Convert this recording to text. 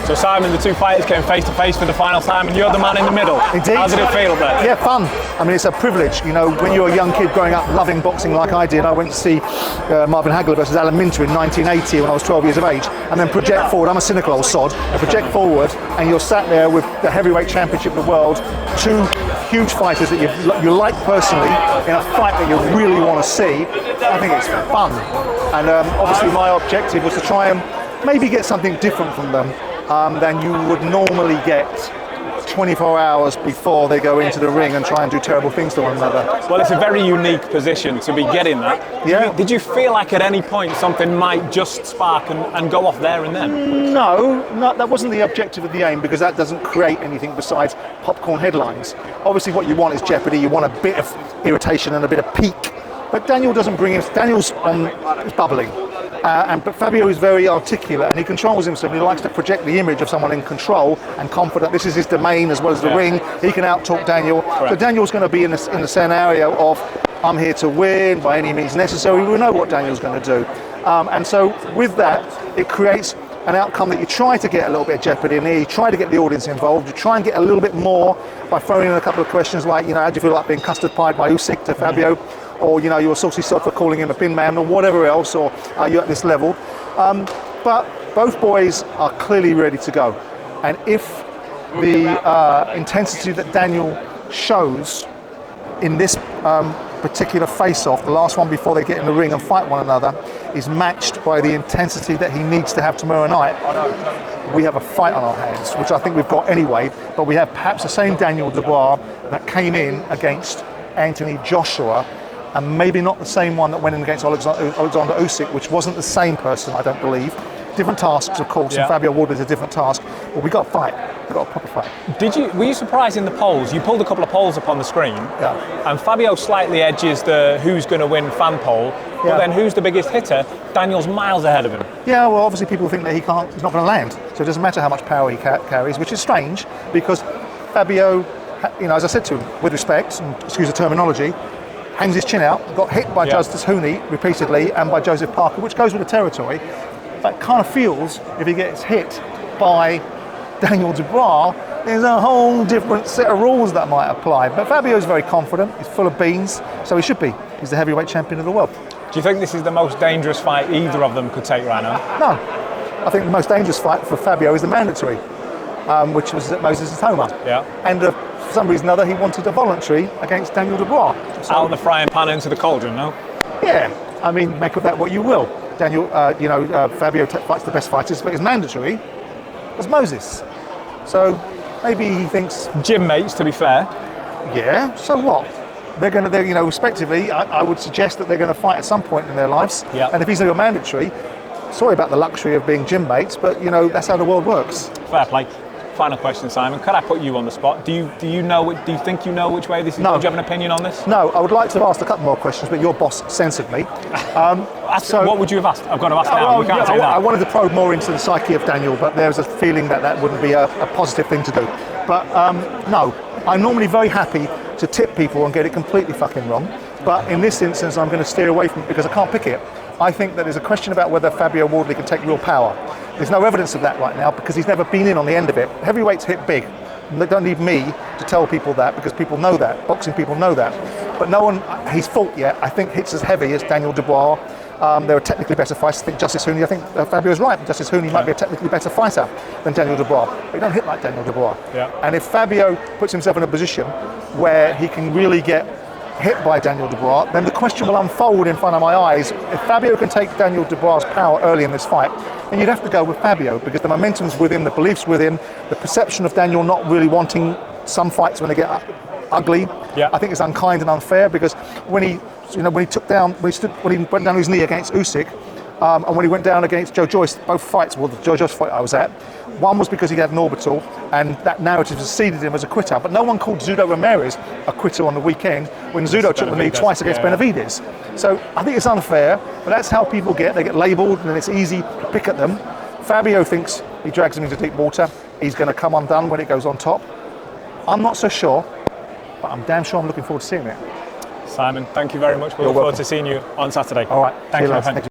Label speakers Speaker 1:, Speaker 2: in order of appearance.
Speaker 1: So Simon, the two fighters came face to face for the final time, and you're the man in the middle.
Speaker 2: Indeed.
Speaker 1: How did it feel there?
Speaker 2: Yeah, fun. I mean, it's a privilege. You know, when you're a young kid growing up loving boxing like I did, I went to see Marvin Hagler versus Alan Minter in 1980 when I was 12 years of age, and then project forward. I'm a cynical old sod. I project forward, and you're sat there with the heavyweight championship of the world, two huge fighters that you like personally in a fight that you really want to see. I think it's fun, and obviously my objective was to try and maybe get something different from them than you would normally get 24 hours before they go into the ring and try and do terrible things to one another.
Speaker 1: Well, it's a very unique position to be getting that.
Speaker 2: Yeah.
Speaker 1: Did you feel like at any point something might just spark and go off there and then?
Speaker 2: No, that wasn't the objective of the aim, because that doesn't create anything besides popcorn headlines. Obviously what you want is jeopardy, you want a bit of irritation and a bit of pique. But Daniel doesn't bring it. Daniel's bubbling. But Fabio is very articulate, and he controls himself. He likes to project the image of someone in control and confident. This is his domain as well as the ring. He can out-talk Daniel. Correct. So Daniel's going to be in the scenario of, I'm here to win by any means necessary. We know what Daniel's going to do. And so with that, it creates an outcome that you try to get a little bit of jeopardy in here. You try to get the audience involved. You try and get a little bit more by throwing in a couple of questions like, how do you feel like being custard pied by Usyk to Fabio? Or, you're a saucy sod for calling him a bin man, or whatever else, or are you at this level? But both boys are clearly ready to go. And if the intensity that Daniel shows in this particular face-off, the last one before they get in the ring and fight one another, is matched by the intensity that he needs to have tomorrow night, we have a fight on our hands, which I think we've got anyway, but we have perhaps the same Daniel Dubois that came in against Anthony Joshua, and maybe not the same one that went in against Alexander Usyk, which wasn't the same person, I don't believe. Different tasks, of course, and Fabio Wardley is a different task. But we got a fight. We got a proper fight.
Speaker 1: Were you surprised in the polls? You pulled a couple of polls up on the screen, and Fabio slightly edges the who's going to win fan poll, but then who's the biggest hitter? Daniel's miles ahead of him.
Speaker 2: Yeah, well, obviously people think that he's not going to land, so it doesn't matter how much power he carries, which is strange, because Fabio, as I said to him, with respect, and excuse the terminology, hangs his chin out, got hit by Justice Hooney repeatedly and by Joseph Parker, which goes with the territory. That kind of feels, if he gets hit by Daniel Dubois, there's a whole different set of rules that might apply. But Fabio's very confident, he's full of beans, so he should be. He's the heavyweight champion of the world.
Speaker 1: Do you think this is the most dangerous fight either of them could take right now?
Speaker 2: No. I think the most dangerous fight for Fabio is the mandatory, which was at Moses Atoma.
Speaker 1: Yeah.
Speaker 2: And for some reason or other, he wanted a voluntary against Daniel Dubois. So,
Speaker 1: out of the frying pan into the cauldron, no?
Speaker 2: Yeah, I mean, make of that what you will. Daniel, Fabio fights the best fighters, but his mandatory was Moses. So maybe he thinks...
Speaker 1: Gym mates, to be fair.
Speaker 2: Yeah, so what? They're respectively, I would suggest that they're going to fight at some point in their lives.
Speaker 1: Yeah.
Speaker 2: And if he's a mandatory, sorry about the luxury of being gym mates, but, that's how the world works.
Speaker 1: Fair play. Final question, Simon. Could I put you on the spot? Do you think you know which way this is?
Speaker 2: No.
Speaker 1: Do you have an opinion on this?
Speaker 2: No, I would like to have asked a couple more questions, but your boss censored me.
Speaker 1: What would you have asked? I've got to ask now. We can't say that.
Speaker 2: I wanted to probe more into the psyche of Daniel, but there's a feeling that wouldn't be a positive thing to do. But no, I'm normally very happy to tip people and get it completely fucking wrong. But in this instance, I'm going to steer away from it because I can't pick it. I think that there's a question about whether Fabio Wardley can take real power. There's no evidence of that right now because he's never been in on the end of it. Heavyweights hit big. They don't need me to tell people that because people know that. Boxing people know that. But no one he's fought yet, I think, hits as heavy as Daniel Dubois. There are technically better fighters. I think Justice Hooney, Fabio's right. Justice Hooney might be a technically better fighter than Daniel Dubois. But he don't hit like Daniel Dubois.
Speaker 1: Yeah.
Speaker 2: And if Fabio puts himself in a position where he can really get hit by Daniel Dubois, then the question will unfold in front of my eyes. If Fabio can take Daniel Dubois' power early in this fight, then you'd have to go with Fabio because the momentum's with him, the belief's with him, the perception of Daniel not really wanting some fights when they get ugly, I think it's unkind and unfair because when he went down on his knee against Usyk, and when he went down against Joe Joyce, both fights, the Joe Joyce fight I was at, one was because he had an orbital and that narrative succeeded him as a quitter, but no one called Zudo Ramirez a quitter on the weekend when Zudo took the knee twice against Benavidez. So I think it's unfair, but that's how people they get labelled and it's easy to pick at them. Fabio thinks he drags him into deep water, he's going to come undone when it goes on top. I'm not so sure, but I'm damn sure I'm looking forward to seeing it.
Speaker 1: Simon, thank you very much. We look forward to seeing you on Saturday.
Speaker 2: All right,
Speaker 1: thank you.